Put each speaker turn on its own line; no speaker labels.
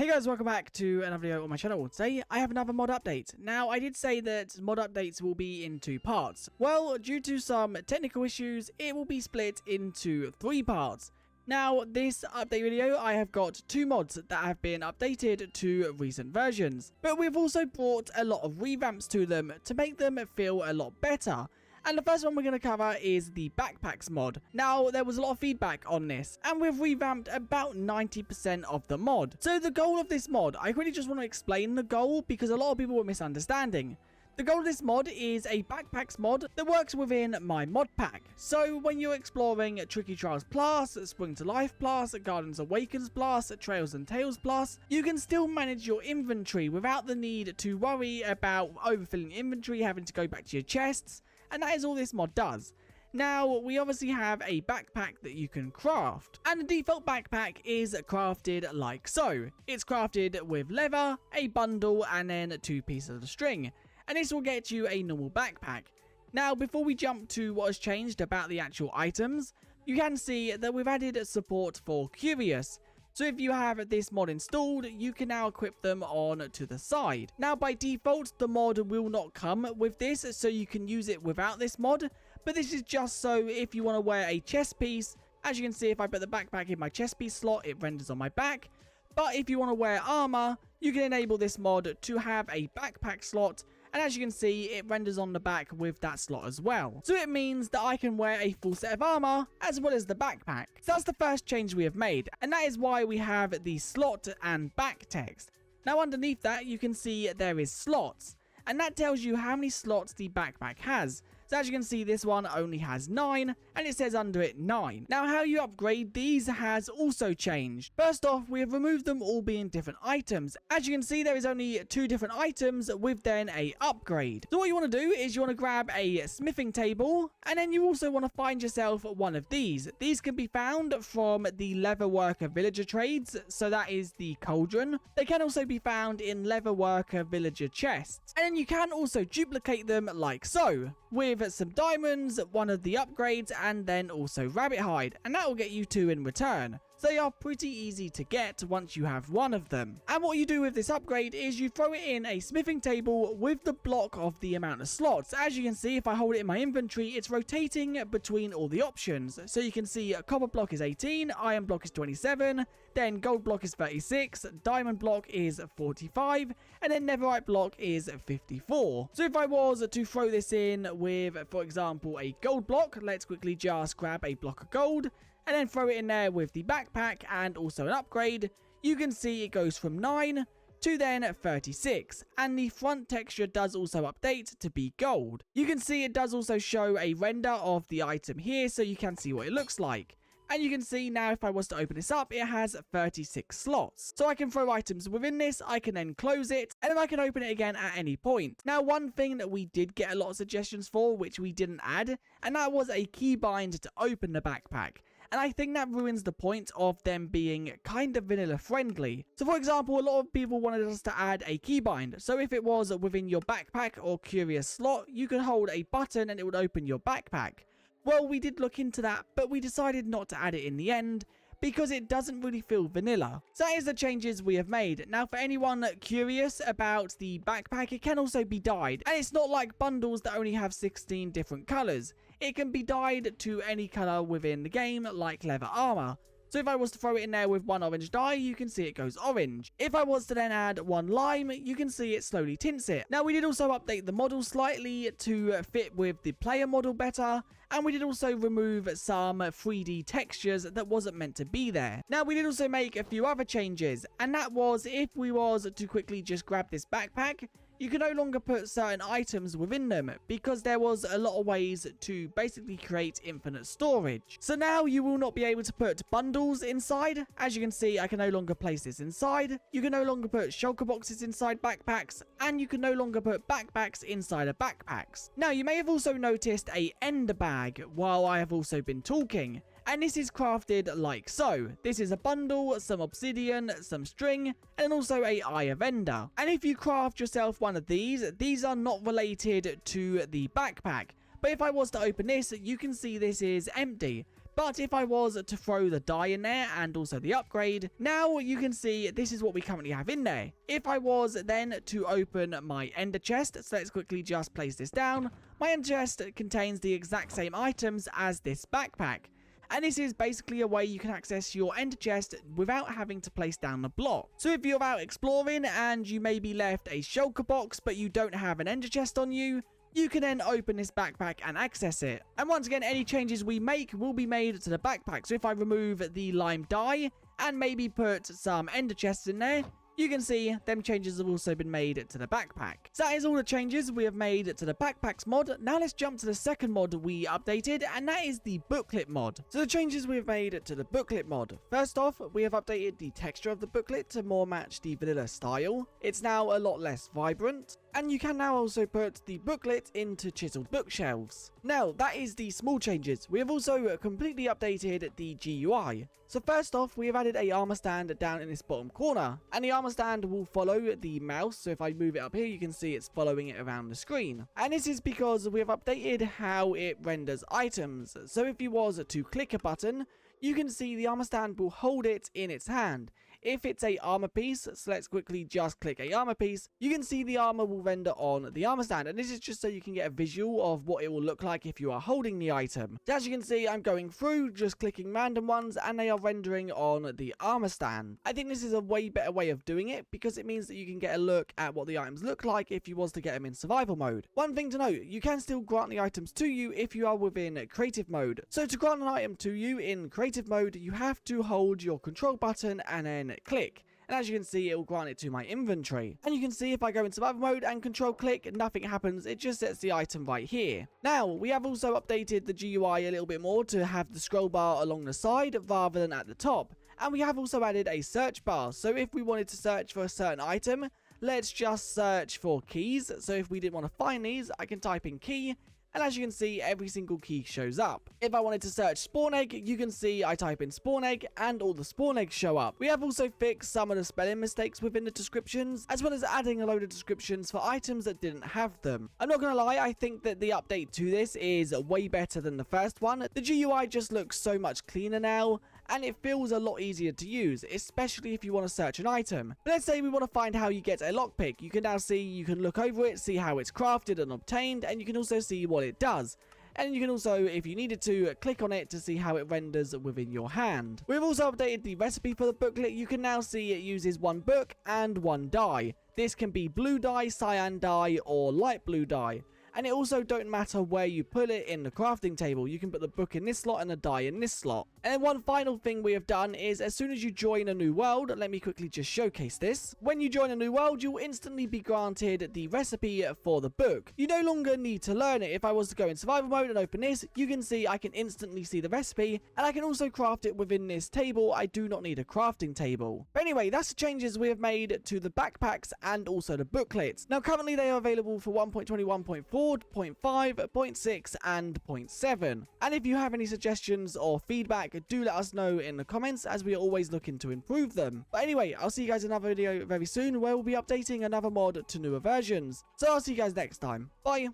Hey guys, welcome back to another video on my channel. Today I have another mod update. Now I did say that mod updates will be in two parts. Well, due to some technical issues, it will be split into 3 parts. Now this update video, I have got 2 mods that have been updated to recent versions. But we've also brought a lot of revamps to them to make them feel a lot better. And the first one we're going to cover is the Backpacks mod. Now, there was a lot of feedback on this, and we've revamped about 90% of the mod. So the goal of this mod, I really just want to explain the goal because a lot of people were misunderstanding. The goal of this mod is a Backpacks mod that works within my mod pack. So when you're exploring Tricky Trials Plus, Spring to Life Plus, Gardens Awakens Plus, Trails and Tales Plus, you can still manage your inventory without the need to worry about overfilling inventory, having to go back to your chests. And that is all this mod does. Now, we obviously have a backpack that you can craft. And the default backpack is crafted like so. It's crafted with leather, a bundle, and then 2 pieces of string. And this will get you a normal backpack. Now, before we jump to what has changed about the actual items, you can see that we've added support for Curious. So if you have this mod installed, you can now equip them on to the side. Now by default, the mod will not come with this, so you can use it without this mod. But this is just so if you want to wear a chest piece. As you can see, if I put the backpack in my chest piece slot, it renders on my back. But if you want to wear armor, you can enable this mod to have a backpack slot. And as you can see, it renders on the back with that slot as well. So it means that I can wear a full set of armor as well as the backpack. So that's the first change we have made. And that is why we have the slot and back text. Now underneath that, you can see there is slots. And that tells you how many slots the backpack has. So as you can see, this one only has 9, and it says under it 9. Now, how you upgrade these has also changed. First off, we have removed them all being different items. As you can see, there is only 2 different items with then a upgrade. So what you want to do is you want to grab a smithing table, and then you also want to find yourself one of these. These can be found from the leatherworker villager trades, so that is the cauldron. They can also be found in leatherworker villager chests. And then you can also duplicate them like so, with some diamonds, one of the upgrades, and then also rabbit hide, and that will get you 2 in return. So they are pretty easy to get once you have one of them. And what you do with this upgrade is you throw it in a smithing table with the block of the amount of slots. As you can see, if I hold it in my inventory, it's rotating between all the options. So you can see a copper block is 18, iron block is 27, then gold block is 36, diamond block is 45, and then netherite block is 54. So if I was to throw this in with, for example, a gold block, let's quickly just grab a block of gold, and then throw it in there with the backpack and also an upgrade, you can see it goes from 9 to then 36. And the front texture does also update to be gold. You can see it does also show a render of the item here, so you can see what it looks like. And you can see now if I was to open this up, it has 36 slots. So I can throw items within this, I can then close it, and then I can open it again at any point. Now one thing that we did get a lot of suggestions for, which we didn't add, and that was a keybind to open the backpack. And I think that ruins the point of them being kind of vanilla friendly. So for example, a lot of people wanted us to add a keybind. So if it was within your backpack or curious slot, you could hold a button and it would open your backpack. Well, we did look into that, but we decided not to add it in the end because it doesn't really feel vanilla. So that is the changes we have made. Now for anyone curious about the backpack, it can also be dyed. And it's not like bundles that only have 16 different colors. It can be dyed to any color within the game, like leather armor. So if I was to throw it in there with 1 orange dye, you can see it goes orange. If I was to then add 1 lime, you can see it slowly tints it. Now we did also update the model slightly to fit with the player model better. And we did also remove some 3D textures that wasn't meant to be there. Now we did also make a few other changes. And that was if we was to quickly just grab this backpack, you can no longer put certain items within them because there was a lot of ways to basically create infinite storage. So now you will not be able to put bundles inside. As you can see, I can no longer place this inside. You can no longer put shulker boxes inside backpacks, and you can no longer put backpacks inside of backpacks. Now you may have also noticed a ender bag while I have also been talking. And this is crafted like so. This is a bundle, some obsidian, some string, and also a eye of ender. And if you craft yourself one of these are not related to the backpack. But if I was to open this, you can see this is empty. But if I was to throw the dye in there and also the upgrade, now you can see this is what we currently have in there. If I was then to open my ender chest, so let's quickly just place this down. My ender chest contains the exact same items as this backpack. And this is basically a way you can access your ender chest without having to place down the block. So if you're out exploring and you maybe left a shulker box but you don't have an ender chest on you, you can then open this backpack and access it. And once again, any changes we make will be made to the backpack. So if I remove the lime dye and maybe put some ender chests in there, you can see them changes have also been made to the backpack. So that is all the changes we have made to the Backpacks mod. Now let's jump to the second mod we updated, and that is the booklet mod. So the changes we have made to the booklet mod. First off, we have updated the texture of the booklet to more match the vanilla style. It's now a lot less vibrant. And you can now also put the booklet into chiseled bookshelves. Now, that is the small changes. We have also completely updated the GUI. So first off, we have added a armor stand down in this bottom corner. And the armor stand will follow the mouse. So if I move it up here, you can see it's following it around the screen. And this is because we have updated how it renders items. So if you was to click a button, you can see the armor stand will hold it in its hand. If it's a armor piece, so let's quickly just click a armor piece, you can see the armor will render on the armor stand, and this is just so you can get a visual of what it will look like if you are holding the item. So as you can see, I'm going through, just clicking random ones, and they are rendering on the armor stand. I think this is a way better way of doing it, because it means that you can get a look at what the items look like if you was to get them in survival mode. One thing to note, you can still grant the items to you if you are within creative mode. So to grant an item to you in creative mode, you have to hold your control button and then click. And as you can see, it will grant it to my inventory. And you can see if I go in survival mode and control click, nothing happens. It just sets the item right here. Now, we have also updated the GUI a little bit more to have the scroll bar along the side rather than at the top. And we have also added a search bar. So if we wanted to search for a certain item, let's just search for keys. So if we didn't want to find these, I can type in key. And as you can see, every single key shows up. If I wanted to search spawn egg, you can see I type in spawn egg and all the spawn eggs show up. We have also fixed some of the spelling mistakes within the descriptions, as well as adding a load of descriptions for items that didn't have them. I'm not gonna lie, I think that the update to this is way better than the first one. The GUI just looks so much cleaner now, and it feels a lot easier to use, especially if you want to search an item. But let's say we want to find how you get a lockpick. You can now see, you can look over it, see how it's crafted and obtained, and you can also see what it does. And you can also, if you needed to, click on it to see how it renders within your hand. We've also updated the recipe for the booklet. You can now see it uses one book and one dye. This can be blue dye, cyan dye, or light blue dye. And it also don't matter where you put it in the crafting table. You can put the book in this slot and the die in this slot. And then one final thing we have done is as soon as you join a new world, let me quickly just showcase this. When you join a new world, you'll instantly be granted the recipe for the book. You no longer need to learn it. If I was to go in survival mode and open this, you can see I can instantly see the recipe, and I can also craft it within this table. I do not need a crafting table. But anyway, that's the changes we have made to the backpacks and also the booklets. Now currently they are available for 1.21.4, 0.5, 0.6 and 0.7. And if you have any suggestions or feedback, do let us know in the comments, as we are always looking to improve them. But anyway, I'll see you guys in another video very soon where we'll be updating another mod to newer versions. So I'll see you guys next time. Bye.